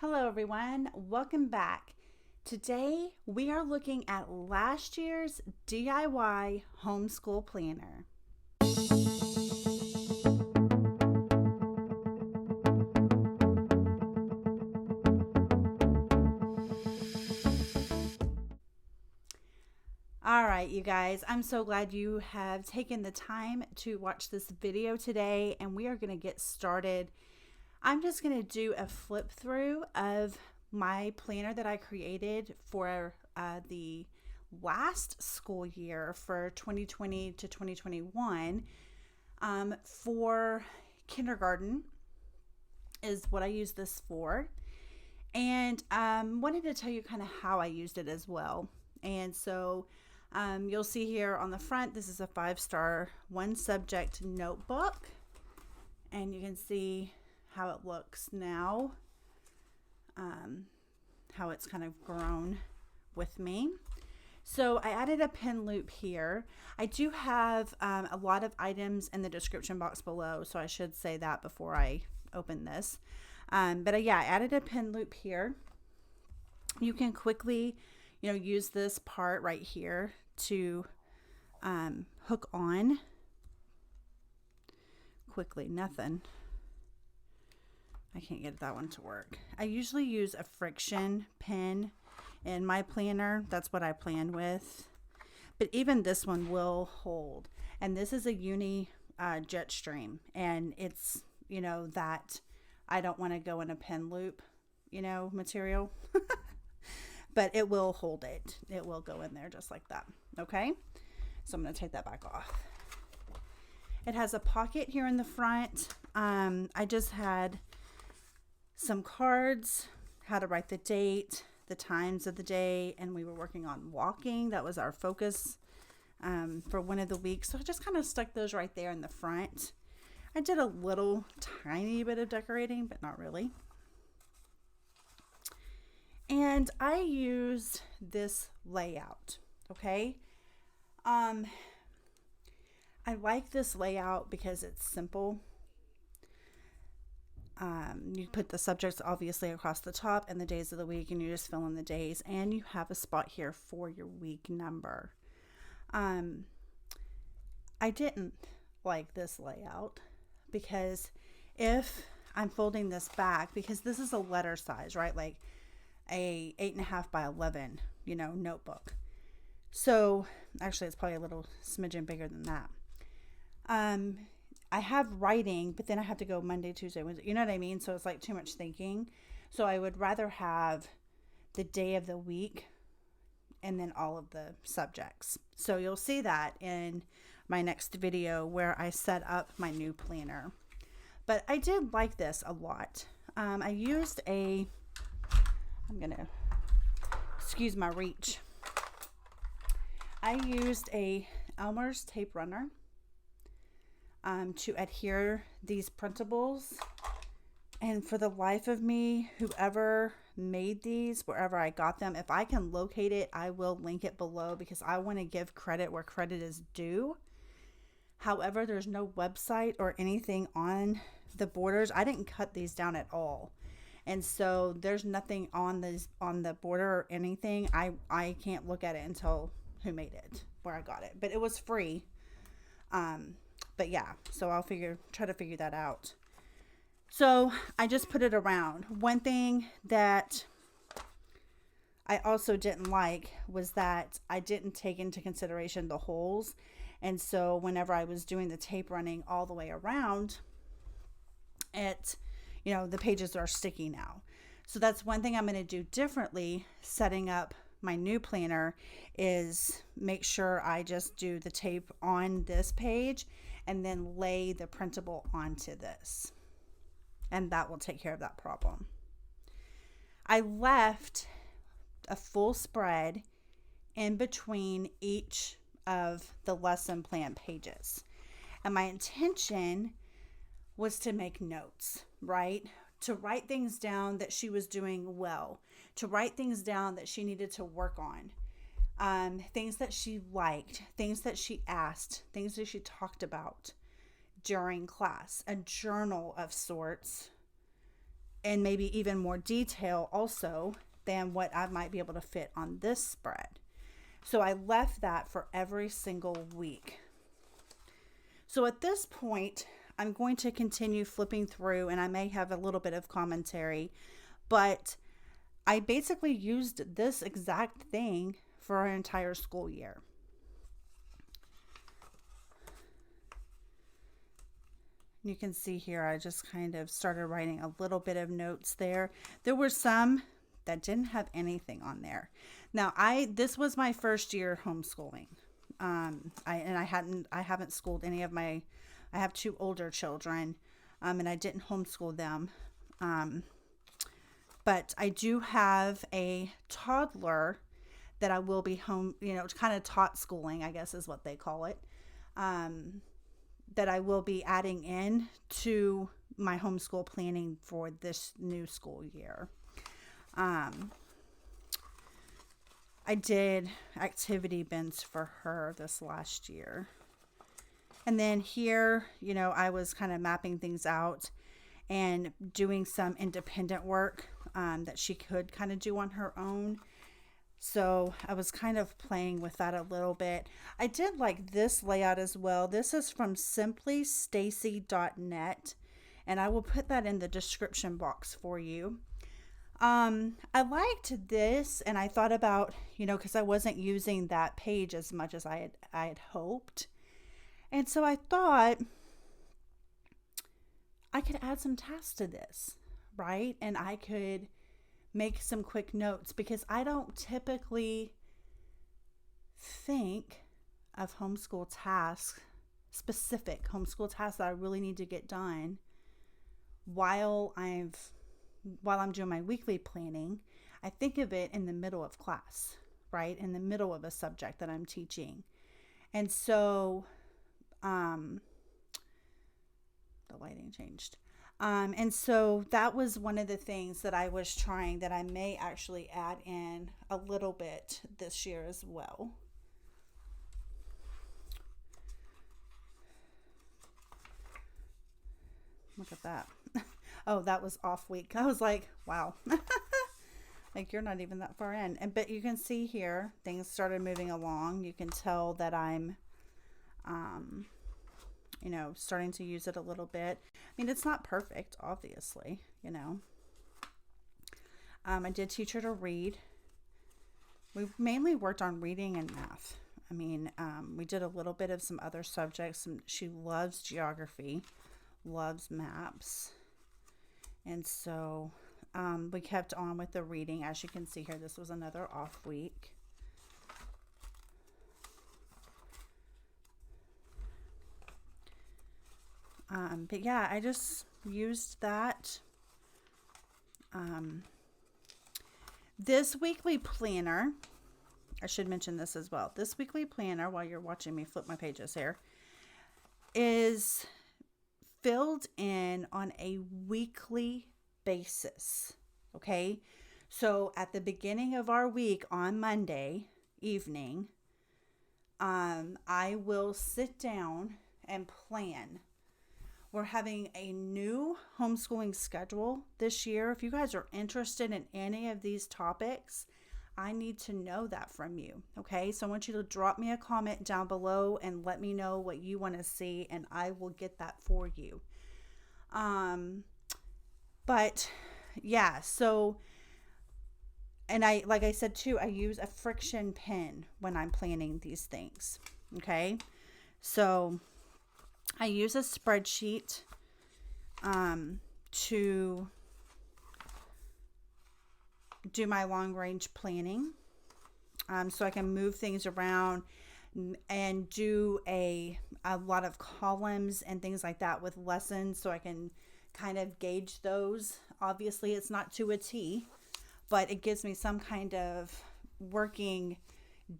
Hello everyone, welcome back. Today we are looking at last year's DIY homeschool planner. All right, you guys, I'm so glad you have taken the time to watch this video today, and we are going to get started. I'm just going to do a flip through of my planner that I created for the last school year for 2020 to 2021 for kindergarten is what I use this for. And wanted to tell you kind of how I used it as well. And so you'll see here on the front, this is a 5-star, 1-subject notebook. And you can see how it looks now, how it's kind of grown with me. So I added a pin loop here. I do have a lot of items in the description box below, so I should say that before I open this. But yeah, I added a pin loop here. You can quickly, use this part right here to hook on quickly. Nothing. I can't get that one to work. I usually use a friction pin in my planner. That's what I plan with. But even this one will hold. And this is a uni jet stream. And it's, that I don't want to go in a pin loop, material. But it will hold it. It will go in there just like that. Okay? So I'm going to take that back off. It has a pocket here in the front. I just had some cards, how to write the date, the times of the day, and we were working on walking. That was our focus for one of the weeks. So I just kind of stuck those right there in the front. I did a little tiny bit of decorating, but not really. And I used this layout, okay? I like this layout because it's simple. You put the subjects obviously across the top and the days of the week, and you just fill in the days, and you have a spot here for your week number. I didn't like this layout because if I'm folding this back, because this is a letter size, right? Like a 8.5 by 11, notebook. So actually it's probably a little smidgen bigger than that. I have writing, but then I have to go Monday, Tuesday, Wednesday. You know what I mean? So it's like too much thinking. So I would rather have the day of the week and then all of the subjects. So you'll see that in my next video where I set up my new planner. But I did like this a lot. I used I'm going to excuse my reach. I used a Elmer's tape runner to adhere these printables, and for the life of me, whoever made these, wherever I got them, if I can locate it, I will link it below because I want to give credit where credit is due. However, there's no website or anything on the borders. I didn't cut these down at all, and so there's nothing on the border or anything. I can't look at it until who made it, where I got it, but it was free. But yeah, so I'll try to figure that out. So I just put it around. One thing that I also didn't like was that I didn't take into consideration the holes. And so whenever I was doing the tape running all the way around, the pages are sticky now. So that's one thing I'm going to do differently setting up my new planner is make sure I just do the tape on this page and then lay the printable onto this. And that will take care of that problem. I left a full spread in between each of the lesson plan pages. And my intention was to make notes, right? To write things down that she was doing well, to write things down that she needed to work on, things that she liked, things that she asked, things that she talked about during class, a journal of sorts, and maybe even more detail also than what I might be able to fit on this spread. So I left that for every single week. So at this point, I'm going to continue flipping through, and I may have a little bit of commentary, but I basically used this exact thing for our entire school year. You can see here, I just kind of started writing a little bit of notes there. There were some that didn't have anything on there. Now, this was my first year homeschooling. I haven't schooled any of I have 2 older children, and I didn't homeschool them. But I do have a toddler that I will be kind of taught schooling, I guess is what they call it. That I will be adding in to my homeschool planning for this new school year. I did activity bins for her this last year. And then here, I was kind of mapping things out and doing some independent work that she could kind of do on her own. So I was kind of playing with that a little bit. I did like this layout as well. This is from simplystacy.net, and I will put that in the description box for you. I liked this, and I thought about, because I wasn't using that page as much as I had hoped. And so I thought I could add some tasks to this, right? And I could make some quick notes, because I don't typically think of specific homeschool tasks that I really need to get done while I'm doing my weekly planning. I think of it in the middle of class, right? In the middle of a subject that I'm teaching. And so, the lighting changed. And so that was one of the things that I was trying, that I may actually add in a little bit this year as well. Look at that. Oh, that was off week. I was like, wow. Like, you're not even that far in. But you can see here, things started moving along. You can tell that I'm, starting to use it a little bit. I mean, it's not perfect, obviously, I did teach her to read. We've mainly worked on reading and math. I mean, we did a little bit of some other subjects. She loves geography, loves maps. And so we kept on with the reading. As you can see here, this was another off week. But yeah, I just used that. This weekly planner, I should mention this as well. This weekly planner, while you're watching me flip my pages here, is filled in on a weekly basis. Okay. So at the beginning of our week on Monday evening, I will sit down and plan. We're having a new homeschooling schedule this year. If you guys are interested in any of these topics, I need to know that from you. Okay. So I want you to drop me a comment down below and let me know what you want to see, and I will get that for you. But yeah, so, and like I said too, I use a friction pen when I'm planning these things. Okay. So I use a spreadsheet, to do my long range planning. So I can move things around and do a lot of columns and things like that with lessons, so I can kind of gauge those. Obviously, it's not to a T, but it gives me some kind of working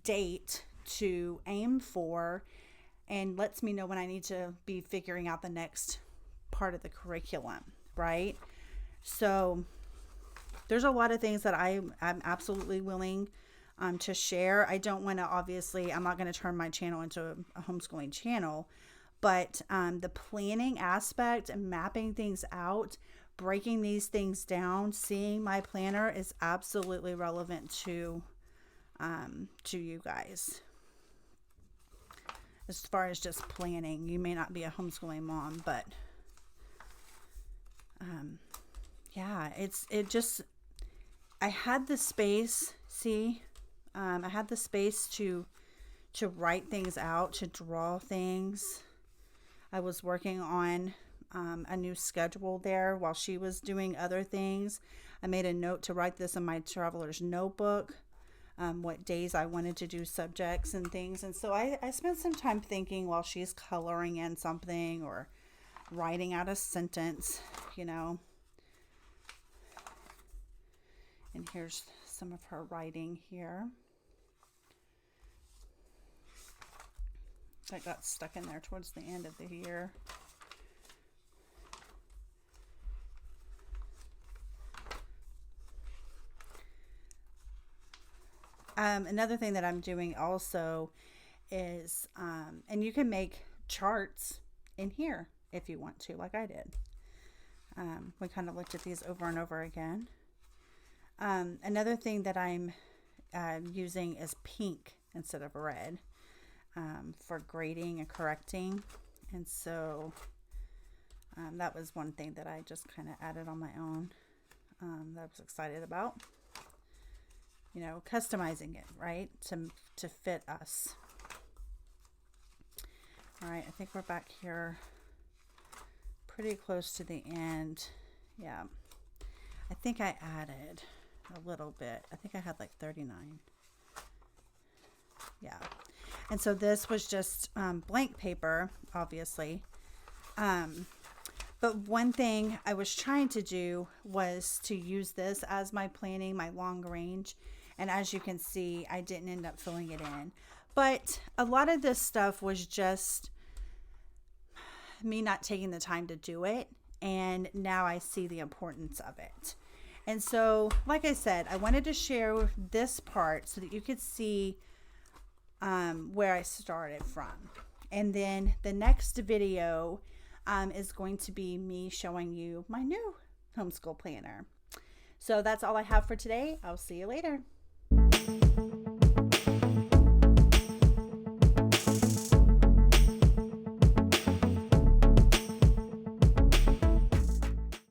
date to aim for, and lets me know when I need to be figuring out the next part of the curriculum, right? So there's a lot of things that I'm absolutely willing to share. I don't want to, obviously, I'm not going to turn my channel into a homeschooling channel, but the planning aspect and mapping things out breaking these things down, seeing my planner is absolutely relevant to you guys. As far as just planning, you may not be a homeschooling mom, but yeah, I had the space, I had the space to write things out, to draw things. I was working on a new schedule there while she was doing other things. I made a note to write this in my traveler's notebook, what days I wanted to do subjects and things. And so I spent some time thinking while she's coloring in something or writing out a sentence, And here's some of her writing here. That got stuck in there towards the end of the year. Another thing that I'm doing also is, and you can make charts in here if you want to, like I did. We kind of looked at these over and over again. Another thing that I'm using is pink instead of red for grading and correcting. And so that was one thing that I just kind of added on my own that I was excited about. Customizing it, right, to fit us. All right, I think we're back here pretty close to the end. Yeah, I think I added a little bit. I think I had like 39. Yeah, and so this was just blank paper, obviously. But one thing I was trying to do was to use this as my planning, my long range. And as you can see, I didn't end up filling it in. But a lot of this stuff was just me not taking the time to do it. And now I see the importance of it. And so, like I said, I wanted to share this part so that you could see where I started from. And then the next video is going to be me showing you my new homeschool planner. So that's all I have for today. I'll see you later.